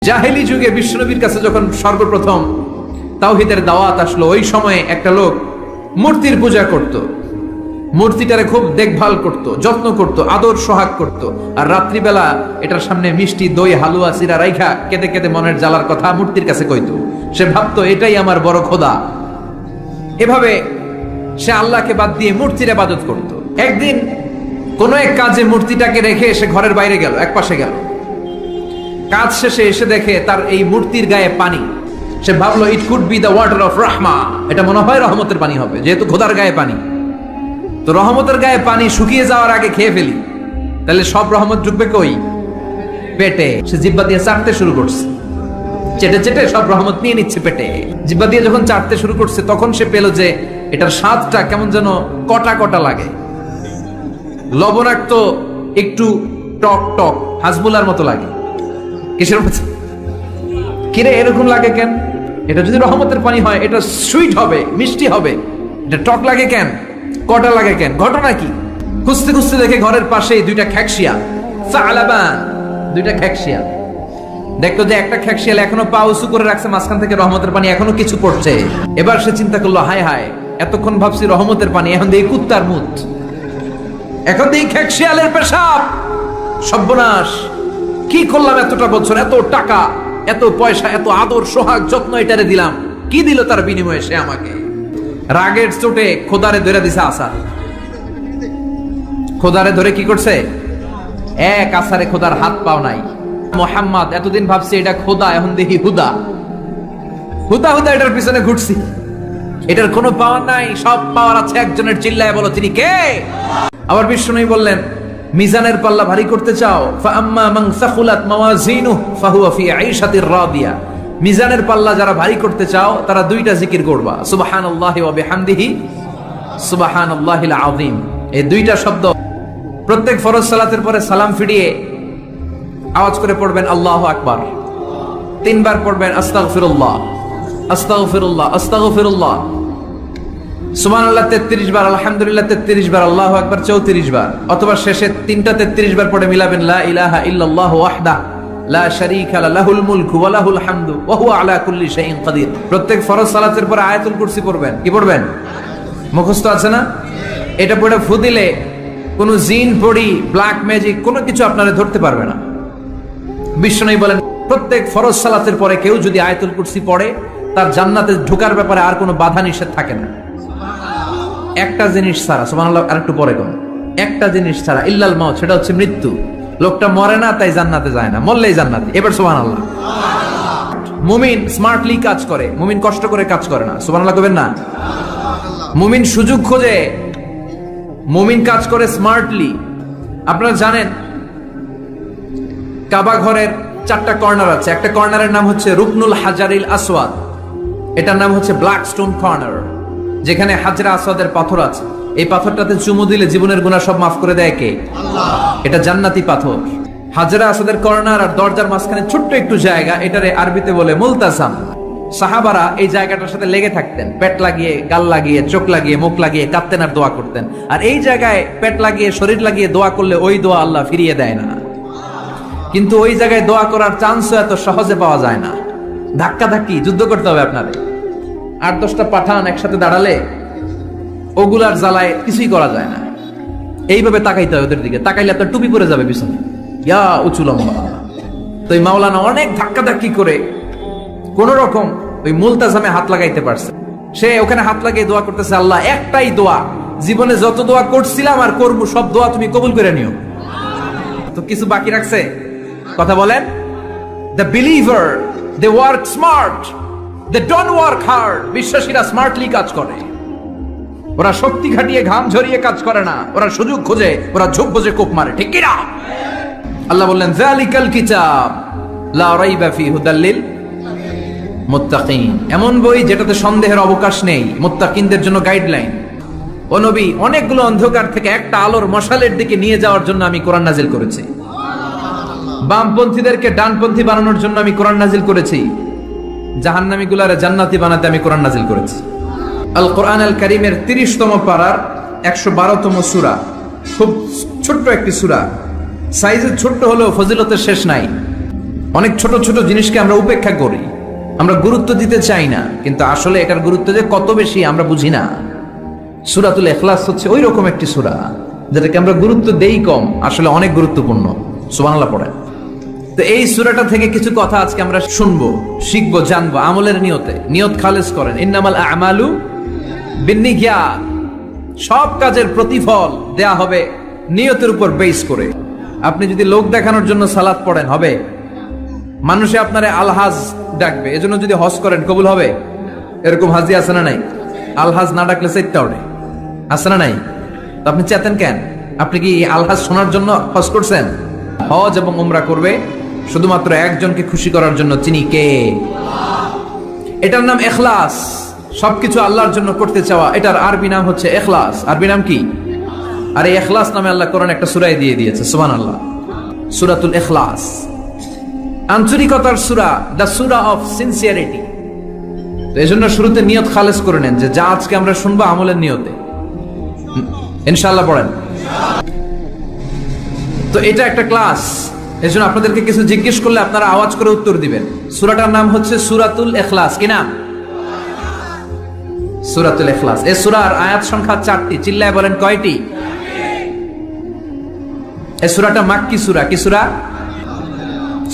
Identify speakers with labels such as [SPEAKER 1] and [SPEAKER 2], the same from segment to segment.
[SPEAKER 1] জাহেলি যুগে বিশ্বনবীর কাছে যখন সর্বপ্রথম তাওহীদের দাওয়াত আসলো, ওই সময়ে একটা লোক মূর্তির পূজা করত, মূর্তিটারে খুব দেখভাল করত, যত্ন করত, আদর সোহাগ করত, আর রাত্রিবেলা এটার সামনে মিষ্টি দই হালুয়া চিরা রাইখা কেঁদে কেঁদে মনের জ্বালার কথা মূর্তির কাছে কইতো। সে ভাবতো এটাই আমার বড় খোদা। এভাবে সে আল্লাহকে বাদ দিয়ে মূর্তির ইবাদত করত। একদিন কোন এক কাজে মূর্তিটাকে রেখে সে ঘরের বাইরে গেল, এক পাশে গেল। কাজ শেষে এসে দেখে তার এই মূর্তির গায়ে পানি। সে ভাবলো it could be the water of রাহমা, এটা মনে হয় রহমতের পানি হবে, যেহেতু খোদার গায়ে পানি। তো রহমতের গায়ে পানি শুকিয়ে যাওয়ার আগে খেয়ে ফেলি, তাহলে সব রহমত ঢুকবে কই? পেটে। সে জিহ্বা দিয়ে চাটতে শুরু করছে, চেটে চেটে সব রহমত নিয়ে নিচ্ছে পেটে। জিহ্বা দিয়ে যখন চাটতে শুরু করছে, তখন সে পেল যে এটার স্বাদটা কেমন যেন কটা কটা লাগে, লবণাক্ত, একটু টক টক, হাজবুলার মতো লাগে। কিসের মতো? কিরে এরকম লাগে কেন? এটা যদি রহমতের পানি হয় এটা সুইট হবে, মিষ্টি হবে, এটা টক লাগে কেন, কটা লাগে কেন, ঘটনা কি? খুঁজতে খুঁজতে দেখে ঘরের পাশে দুইটা খ্যাকশিয়া, সালাবান, দুইটা খ্যাকশিয়া। দেখতো যে একটা খ্যাকশিয়াল এখনো পা উঁচু করে রাখছে, মাঝখান থেকে রহমতের পানি এখনো কিছু পড়ছে। এবার সে চিন্তা করলো, হায় হায়, এতক্ষণ ভাবছি রহমতের পানি, এখন দেখি কুত্তার মুত, এখন দেখি খ্যাকশিয়ালের পেশাব। সর্বনাশ, কি করলাম এতটা বছর, এত টাকা, এত পয়সা, এত আদর সোহাগ যত্ন এটারে দিলাম, কি দিল তার বিনিময়ে সে আমাকে? রাগের চোটে খোদারে ধরে দিছে আসার। খোদারে ধরে কি করছে? এক আসারে খোদার হাত পাও নাই। মোহাম্মদ, এতদিন ভাবছি এটা খোদা, এখন দেখি হুদা। হুদা হুদা এটার পিছনে ঘুরছি, এটার কোনো পাওয়ার নাই, সব পাওয়ার আছে একজনের। চিল্লায় বলো তিনি কে? আবার বিষ্ণু বললেন, মিজানের পাল্লা ভারী করতে চাও, ফাআম্মা মান সাকুলাত মাওয়াজিনুহু ফাহুয়া ফি আইশাতির রাদিয়া। মিজানের পাল্লা যারা ভারী করতে চাও তারা দুইটা জিকির করবা, সুবহানাল্লাহি ওয়া বিহামদিহি, সুবহানাল্লাহিল আযীম। এই দুইটা শব্দ প্রত্যেক ফরজ সালাতের পরে সালাম ফিরিয়ে আওয়াজ করে পড়বেন আল্লাহু আকবার। 3 বার পড়বেন আস্তাগফিরুল্লাহ, আস্তাগফিরুল্লাহ, আস্তাগফিরুল্লাহ, সুবহানাল্লাহ 33 বার, আলহামদুলিল্লাহ 33 বার, আল্লাহু আকবার 34 বার, অথবা শেষে 3টা 33 বার পড়ে মিলাবেন লা ইলাহা ইল্লাল্লাহু ওয়াহদাহু লা শারীকা লাহু লাহুল মুলকু ওয়া লাহুল হামদু ওয়া হুয়া আলা কুল্লি শাইইন কাদির। প্রত্যেক ফরজ সালাতের পরে আয়াতুল কুরসি পড়বেন। কি পড়বেন? মুখস্থ আছে না? এটা পড়ে ফু দিলে কোনো জিন পড়ি, ব্ল্যাক ম্যাজিক কোনো কিছু আপনারা ধরতে পারবে না। বিষ্ণু বলেন, প্রত্যেক ফরজ সালাতের পরে কেউ যদি আয়াতুল কুরসি পড়ে, তার জান্নাতে ঢোকার ব্যাপারে আর কোনো বাধা নিষেধ থাকে না। একটা জিনিস ছাড়া, সুবহানাল্লাহ, আরেকটু পরে কোন একটা জিনিস ছাড়া, ইল্লাল মাউত, সেটা হচ্ছে মৃত্যু। লোকটা মরে না তাই জান্নাতে যায় না, মরলেই জান্নাতে। এবার সুবহানাল্লাহ। মুমিন স্মার্টলি কাজ করে, মুমিন কষ্ট করে কাজ করে না। সুবহানাল্লাহ কবেন না? মুমিন সুযোগ খোঁজে, মুমিন কাজ করে স্মার্টলি। আপনারা জানেন কাবা ঘরের 4টা কর্নার আছে। একটা কর্নারের নাম হচ্ছে রুকনুল হাজারিল আসওয়াদ, এটার নাম হচ্ছে ব্ল্যাক স্টোন কর্নার, যেখানে হাজরা আসওয়াদের পাথর আছে। এই পাথরটাতে চুমু দিলে জীবনের গুনাহ সব মাফ করে দেয় কে? আল্লাহ। এটা জান্নাতি পাথর। হাজরা আসওয়াদের কর্নার আর দরজার মাঝখানে ছোট্ট একটু জায়গা, এটারে আরবিতে বলে মুলতাসাম। সাহাবারা এই জায়গাটার সাথে লেগে থাকতেন, পেট লাগিয়ে, গাল লাগিয়ে, চোখ লাগিয়ে, মুখ লাগিয়ে কাঁদতেন আর দোয়া করতেন। আর এই জায়গায় পেট লাগিয়ে, শরীর লাগিয়ে দোয়া করলে ওই দোয়া আল্লাহ ফিরিয়ে দেয় না। কিন্তু ওই জায়গায় দোয়া করার চান্সও এত সহজে পাওয়া যায় না, ধাক্কা ধাক্কি যুদ্ধ করতে হবে আপনাদের। 8-10টা পাঠান একসাথে দাঁড়ালে ওগুলার জ্বালায় কিছুই করা যায় না। এইভাবে তাকাইতে হয় ওদের দিকে, তাকাইলে আপনার টুপি পরে যাবে পিছনে, ইয়া উঁচু লম্বা। তো এই মাওলানা অনেক ধাক্কা ধাক্কি করে কোন রকম ওই মুলতাজামে হাত লাগাইতে পারছে। সে ওখানে হাত লাগিয়ে দোয়া করতেছে, আল্লাহ একটাই দোয়া, জীবনে যত দোয়া করছিলাম আর করবো সব দোয়া তুমি কবুল করে নিও। তো কিছু বাকি রাখছে? কথা বলেন। The believer they work smart, they don't work hard. বিশ্বাসীরা স্মার্টলি কাজ করে, ওরা শক্তি খাটিয়ে ঘাম ঝরিয়ে কাজ করে না, ওরা সুযোগ খোঁজে, ওরা ঝোপ বোঝে কোপ মারে। ঠিক কি না? আল্লাহ বললেন, যালিকাল কিতাব লা রাইবা ফিহি হুদাল লিল মুত্তাকিন। এমন বই যেটাতে সন্দেহের অবকাশ নেই, মুত্তাকিনদের জন্য গাইডলাইন। ও নবী, অনেকগুলো অন্ধকার থেকে একটা আলোর মশালের দিকে নিয়ে যাওয়ার জন্য আমি কোরআন নাজিল করেছি। বামপন্থীদেরকে ডানপন্থী বানানোর জন্য আমি কোরআন নাজিল করেছি। জাহান্নামীগুলারে জান্নাতি বানাতে আমি কোরআন নাজিল করেছি। আল কোরআন আল কারীমের 30তম পারার 112তম সূরা, খুব ছোট্ট একটি সূরা, সাইজে ছোট্ট হলেও ফজিলতের শেষ নাই। অনেক ছোট ছোট জিনিসকে আমরা উপেক্ষা করি, আমরা গুরুত্ব দিতে চাই না, কিন্তু আসলে এটার গুরুত্ব যে কত বেশি আমরা বুঝি না। সূরাতুল ইখলাস হচ্ছে ওই রকম একটি সূরা যেটাকে আমরা গুরুত্ব দেই কম, আসলে অনেক গুরুত্বপূর্ণ। সুবহানাল্লাহ পড়েন। তো এই সূরাটা থেকে কিছু কথা আজকে আমরা শুনবো, শিখবো, জানবো আমলের নিয়তে। নিয়ত খালেস করেন, ইন্নামাল আমালু বিন্নিয়াত। সব কাজের প্রতিফল দেয়া হবে নিয়তের উপর বেস করে। আপনি যদি লোক দেখানোর জন্য সালাত পড়েন হবে? মানুষে আপনারে আলহাজ ডাকবে, এজন্য যদি হজ করেন কবুল হবে? এরকম হাজি আছে না নাই? আলহাজ না ডাকলে চাইতে ওঠে, আছে না নাই? তো আপনি চেতেন কেন? আপনি কি আলহাজ শোনার জন্য হজ করছেন? হজ এবং উমরা করবে শুধুমাত্র একজনকে খুশি করার জন্য, তিনি কে? এটার নাম ইখলাস। সবকিছু আল্লাহর জন্য করতে চাওয়া, এটার আরবি নাম হচ্ছে ইখলাস। আরবি নাম কি? আর এই ইখলাস নামে আল্লাহ কোরআন একটা সূরা দিয়ে দিয়েছে, সুবহানাল্লাহ। সূরাতুল ইখলাস, আন্তরিকতার সূরা, দ্য সূরা অফ সিনসিয়ারিটি। তো এজন্য শুরুতে নিয়ত খালেস করে নেন যে যা আজকে আমরা শুনবো আমলের নিয়তে, ইনশাআল্লাহ পড়েন। তো এটা একটা ক্লাস, এজন্য আপনাদেরকে কিছু জিজ্ঞেস করলে আপনারা আওয়াজ করে উত্তর দিবেন। সূরাটার নাম হচ্ছে সূরাতুল ইখলাস। কি নাম? সূরাতুল ইখলাস। এই সূরার আয়াত সংখ্যা 4টি। চিল্লায় বলেন কয়টি? এই সূরাটা মাক্কি সূরা। কি সূরা?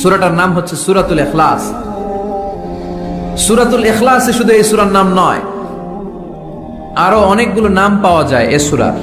[SPEAKER 1] সূরাটার নাম হচ্ছে সূরাতুল ইখলাস। সূরাতুল ইখলাসে শুধু এই সূরার নাম নয়, আরো অনেকগুলো নাম পাওয়া যায় এই সূরার।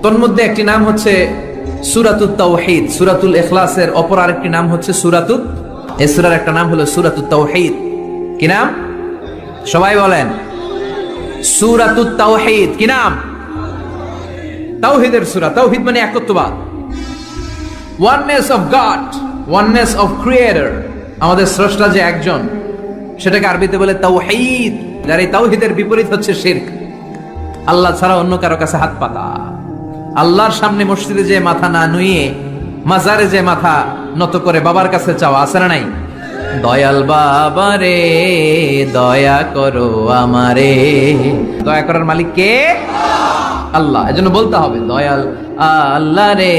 [SPEAKER 1] তন্মধ্যে একটি নাম হচ্ছে সূরাতুত তাওহীদ। সূরাতুল ইখলাসের অপর আরেকটি নাম হচ্ছে সূরাতুত, এই সূরার একটা নাম হলো সূরাতুত তাওহীদ। কি নাম? সবাই বলেন সূরাতুত তাওহীদ। কি নাম? তাওহীদের সূরা। তাওহীদ মানে একত্ববাদ, oneness of God, oneness of creator. আমাদের স্রষ্টা যে একজন, সেটাকে আরবিতে বলে তাওহীদ। যার এই তাওহীদের বিপরীত হচ্ছে শিরক, আল্লাহ ছাড়া অন্য কারো কাছে হাত পাতা। আল্লাহর সামনে মসজিদে যে মাথা না নুয়ে মাজারে যে মাথা নত করে বাবার কাছে চাওয়া, আছে না নাই? দয়াল বাবা রে দয়া করো আমারে। দয়া করার মালিক কে? আল্লাহ। এজন্য বলতে হবে দয়াল আল্লাহ রে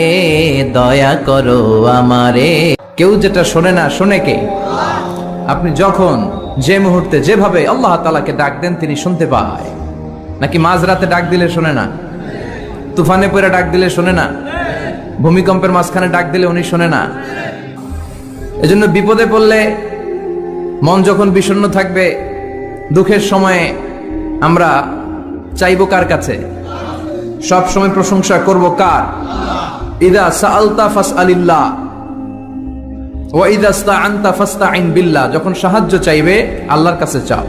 [SPEAKER 1] দয়া করো আমারে। কেউ যেটা শোনে না, শোনে কে? আপনি যখন যে মুহূর্তে যেভাবে আল্লাহ তাআলাকে ডাক দেন তিনি শুনতে পায়। নাকি মাঝরাতে ডাক দিলে শোনে না? তুফানে পড়ে ডাক দিলে শোনে না? ভূমিকম্পের মাঝখানে ডাক দিলে উনি শোনে না? এজন্য বিপদে পড়লে, মন যখন বিষণ্ণ থাকবে, দুঃখের সময়ে আমরা চাইবো কার কাছে? সব সময় প্রশংসা করব কার? ইদা সাআলতা ফাসআলিল্লাহ ওয়া ইদা ইসতাআনতা ফাসতাইন বিল্লাহ। যখন সাহায্য চাইবে আল্লাহর কাছে চাও।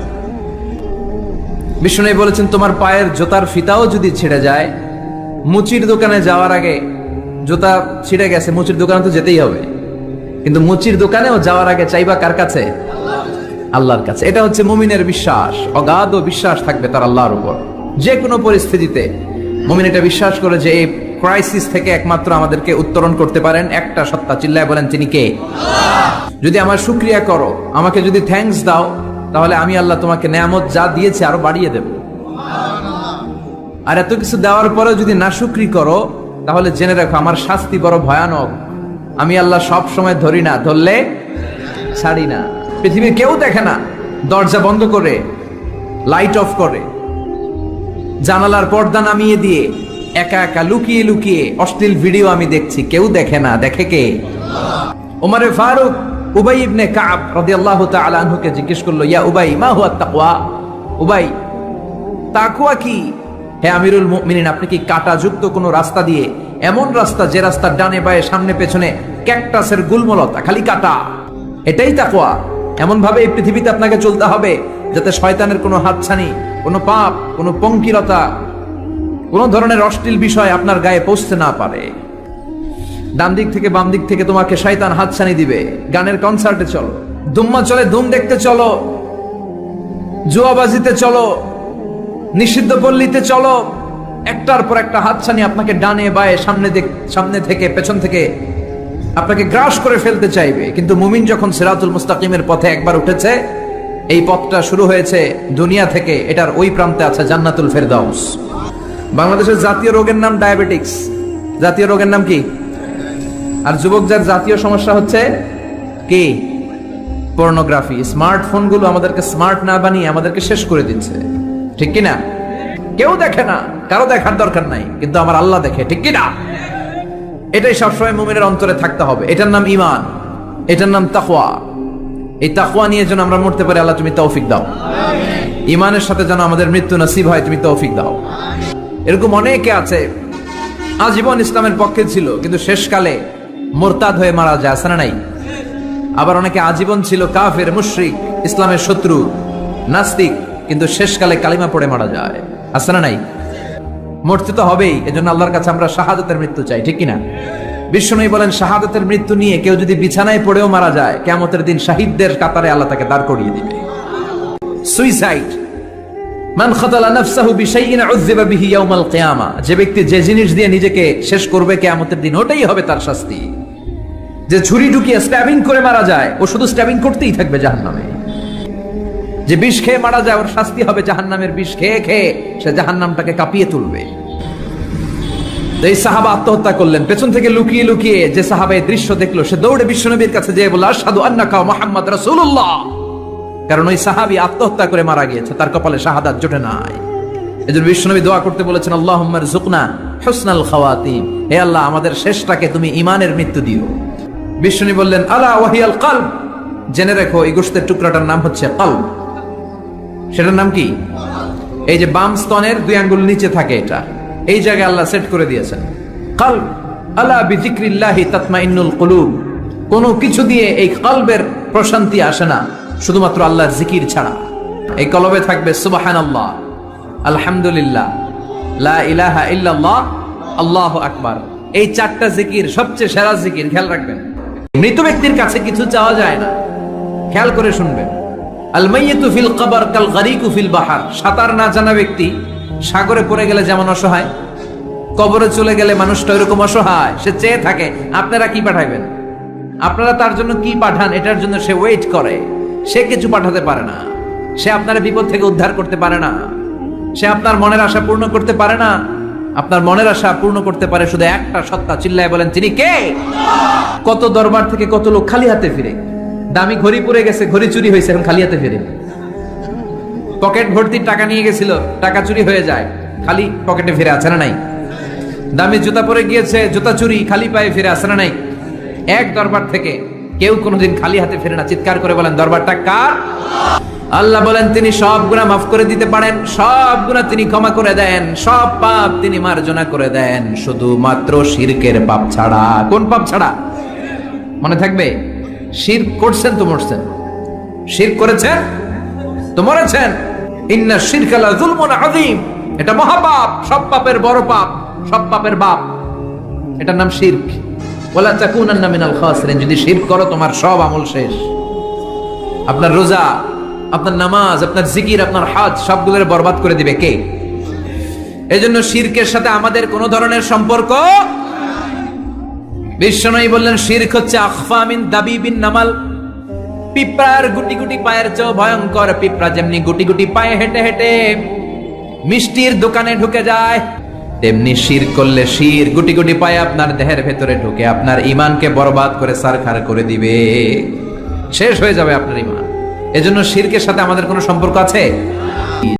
[SPEAKER 1] বিষ্ণু বলেছেন তোমার পায়ের জুতার ফিতাও যদি ছিঁড়ে যায়, মুচির দোকানে যাওয়ার আগে, জুতা ছিঁড়ে গেছে, মুচির দোকানে তো যেতেই হবে, কিন্তু মুচির দোকানেও যাওয়ার আগে চাইবা কার কাছে? আল্লাহর কাছে। এটা হচ্ছে মুমিনের বিশ্বাস, অগাধ বিশ্বাস থাকবে তার আল্লাহর উপর। যে কোনো পরিস্থিতিতে মুমিন এটা বিশ্বাস করে যে এই ক্রাইসিস থেকে একমাত্র আমাদেরকে উত্তরণ করতে পারেন একটা সত্তা। চিল্লায় বলেন তিনি কে? যদি আমার শুকরিয়া করো, আমাকে যদি থ্যাঙ্কস দাও, তাহলে আমি আল্লাহ তোমাকে নেয়ামত যা দিয়েছে আরো বাড়িয়ে দেব। আর এত কিছু দেওয়ার পরে যদি নাশুকরি করো, তাহলে জেনে রাখো আমার শাস্তি বড় ভয়ানক। আমি আল্লাহ সব সময় ধরি না, ধরলে ছাড়ি না। পৃথিবীর কেউ দেখে না, দরজা বন্ধ করে, লাইট অফ করে, জানালার পর্দা নামিয়ে দিয়ে একা একা লুকিয়ে লুকিয়ে অশ্লীল ভিডিও আমি দেখছি, কেউ দেখে না। দেখে কে? ওমরে ফারুক উবাই ইবনে কাব রাদিয়াল্লাহু তাআলা আনহুকে জিজ্ঞেস করলো, ইয়া উবাই মা হুয়া তাকওয়া? উবাই, তাকওয়া কি? হে আমিরুল মুমিনিন, আপনি কি কাঁটাযুক্ত কোনো রাস্তা দিয়ে, এমন রাস্তা যে রাস্তার ডানে বায়ে সামনে পেছনে ক্যাকটাসের গুলমলতা, খালি কাঁটা, এটাই তাকওয়া? এমন ভাবে এই পৃথিবীতে আপনাকে চলতে হবে যাতে শয়তানের কোনো হাতছানি, কোনো পাপ, কোনো পঙ্কিলতা, কোন ধরনের অশ্লীল বিষয় আপনার গায়ে পৌঁছতে না পারে। ডান দিক থেকে বাম দিক থেকে তোমাকে শয়তান হাতছানি দিবে। গানের কনসার্টে চলো, দুম্মা চলে ধুম দেখতে চলো, জুয়াবাজিতে চলো, নিষিদ্ধ পল্লীতে চলো, একটার পর একটা হাতছানি আপনাকে ডানে বায়ে সামনে থেকে পেছন থেকে আপনাকে গ্রাস করে ফেলতে চাইবে। কিন্তু মুমিন যখন সিরাতুল মুস্তাকিমের পথে একবার উঠেছে, এই পথটা শুরু হয়েছে দুনিয়া থেকে, এটার ওই প্রান্তে আছে জান্নাতুল ফেরদাউস। বাংলাদেশের জাতীয় রোগের নাম ডায়াবেটিক্স। জাতীয় রোগের নাম কি? আর যুবকদের জাতীয় সমস্যা হচ্ছে কে? পর্নোগ্রাফি। স্মার্টফোন গুলো আমাদেরকে স্মার্ট না বানিয়ে আমাদেরকে শেষ করে দিচ্ছে, ঠিক কিনা? কেউ দেখে না, কারো দেখার দরকার নাই, কিন্তু আমার আল্লাহ দেখে, ঠিক কিনা? এটাই সবসময় মুমিনের অন্তরে থাকতে হবে। এটার নাম ঈমান, এটার নাম তাকওয়া। এই তাকওয়া নিয়ে যেন আমরা মরতে পারি, আল্লাহ তুমি তৌফিক দাও। ঈমানের সাথে যেন আমাদের মৃত্যু নসিব হয়, তুমি তৌফিক দাও। এরকম অনেকে আছে আজীবন ইসলামের পক্ষে ছিল, কিন্তু শেষকালে মুরতাদ হয়ে মারা যায়, আছে না নাই? আবার অনেকে আজীবন ছিল কাফের, মুশরিক, ইসলামের শত্রু, নাস্তিক, কিন্তু শেষকালে কালিমা পড়ে মারা যায়, আছে না নাই? মরতে তো হবেই, এজন্য আল্লাহর কাছে আমরা শাহাদাতের মৃত্যু চাই, ঠিক কিনা? বিষ্ণু বলেন শাহাদাতের মৃত্যু নিয়ে কেউ যদি বিছানায় পড়েও মারা যায়, কিয়ামতের দিন শাহিদদের কাতারে আল্লাহ তাকে দাঁড় করিয়ে দিবে। সুইসাইড, মান খাতালা নাফসাহু বিশাইইন উযযিবা বিহি ইয়াউমাল কিয়ামা, যে ব্যক্তি যে জিনিস দিয়ে নিজেকে শেষ করবে কিয়ামতের দিন, ওটাই হবে তার শাস্তি। যে ছুরি ঢুকিয়ে স্ট্যাবিং করে মারা যায়, ও শুধু স্ট্যাবিং করতেই থাকবে জাহান্নামে। যে বিষ খেয়ে মারা যায়, ওর শাস্তি হবে জাহান্নামের বিষ খেয়ে খেয়ে সে জাহান্নামটাকে কাঁপিয়ে তুলবে। এই সাহাবা আত্মহত্যা করলেন, পেছন থেকে লুকিয়ে লুকিয়ে যে সাহাবা এই দৃশ্য দেখলো, সে দৌড়ে বিশ্বনবীর কাছে যেয়ে বলল, আশহাদু আন্নাকা মুহাম্মদ রাসূলুল্লাহ। কারণ ওই সাহাবী আত্মহত্যা করে মারা গিয়েছে, তার কপালে শাহাদাত জোটে নাই। এজন্য বিশ্বনবী দোয়া করতে বলেছেন, আল্লাহুম্মা রযুকনা হুসনাল খাওয়াতিম, হে আল্লাহ আমাদের শেষটাকে তুমি ঈমানের মৃত্যু দিও। বিশ্বনবী বললেন, আলা ওয়াহিয়াল কলব, জেনে রেখো এই গোশতের টুকরাটার নাম হচ্ছে কলব। সেটার নাম কি? এই যে বাম স্তনের 2 আঙ্গুল নিচে থাকে, এটা এই জায়গায় আল্লাহ সেট করে দিয়েছেন কলব। আলা বিযিকরিল্লাহি তাতমাইন্নুল কুলুব, কোনো কিছু দিয়ে এই কলবের প্রশান্তি আসে না শুধুমাত্র আল্লাহর জিকির ছাড়া। এই কলবে থাকবে সুবহানাল্লাহ, আলহামদুলিল্লাহ, লা ইলাহা ইল্লাল্লাহ, আল্লাহু আকবার। এই 4টা জিকির সবচেয়ে সেরা জিকির, খেয়াল রাখবেন। মৃত ব্যক্তির কাছে কিছু চাওয়া যায় না, খেয়াল করে শুনবেন। আল মাইয়িতু ফিল কবর কাল গরিকু ফিল বাহর, সাঁতার না জানা ব্যক্তি সাগরে পড়ে গেলে যেমন অসহায়, কবরে চলে গেলে মানুষটা এরকম অসহায়, সে চেয়ে থাকে আপনারা কি পাঠাবেন, আপনারা তার জন্য কি পাঠান, এটার জন্য সে ওয়েট করে। সে কিছু পাঠাতে পারে না, সে আপনার বিপদ থেকে উদ্ধার করতে পারে না, সে আপনার মনের আশা পূর্ণ করতে পারে না। আপনার মনের আশা পূর্ণ করতে পারে শুধু একটা সত্তা, চিল্লায় বলেন তিনি কে? কত দরবার থেকে কত লোক খালি হাতে ফিরে, দামি ঘড়ি পরে গেছে, ঘড়ি চুরি হয়েছে, এখন খালি হাতে ফিরে। পকেট ভর্তি টাকা নিয়ে গেছিল, টাকা চুরি হয়ে যায়, খালি পকেটে ফিরে, আছে না নাই? দামি জুতা পরে গিয়েছে, জুতা চুরি, খালি পায়ে ফিরে, আছে না নাই? এক দরবার থেকে কেউ কোনোদিন খালি হাতে ফিরে না। চিৎকার করে বলেন দরবারটা কার? আল্লাহ বলেন তিনি সব গুনাহ মাফ করে দিতে পারেন, সব গুনাহ তিনি ক্ষমা করে দেন, সব পাপ তিনি মার্জনা করে দেন, শুধুমাত্র শিরকের পাপ ছাড়া। কোন পাপ ছাড়া? মনে থাকবে, শিরক করছেন তো মরছেন, শিরক করেছেন তো মরেছেন। ইন্না শিরকা লা যুলমুন আযীম, এটা মহাপাপ, সব পাপের বড় পাপ, সব পাপের বাপ, এটার নাম শিরক। ওয়ালা তাকুনান্না মিনাল খাসিরিন, যদি শিরক করো তোমার সব আমল শেষ। আপনার রোজা, আপনার নামাজ, আপনার জিকির, আপনার হজ, সবগুলোর বরবাদ করে দিবে কে? এজন্য শিরকের সাথে আমাদের কোন ধরনের সম্পর্ক। বিশ্বনবী বললেন শিরক হচ্ছে আখফা মিন দাবিবিন নামাল, পিঁপড়ার গুটি গুটি পায়ের চেয়ে ভয়ঙ্কর। পিঁপড়া যেমনি গুটি গুটি পায়ে হেঁটে হেঁটে মিষ্টির দোকানে ঢুকে যায়, তেমনি শিরক করলে শির গুটি গুটি পায়ে আপনার দেহের ভেতরে ঢুকে আপনার ঈমানকে বরবাদ করে সারখার করে দিবে, শেষ হয়ে যাবে আপনার ঈমান। এজন্য শিরকের সাথে আমাদের কোনো সম্পর্ক আছে?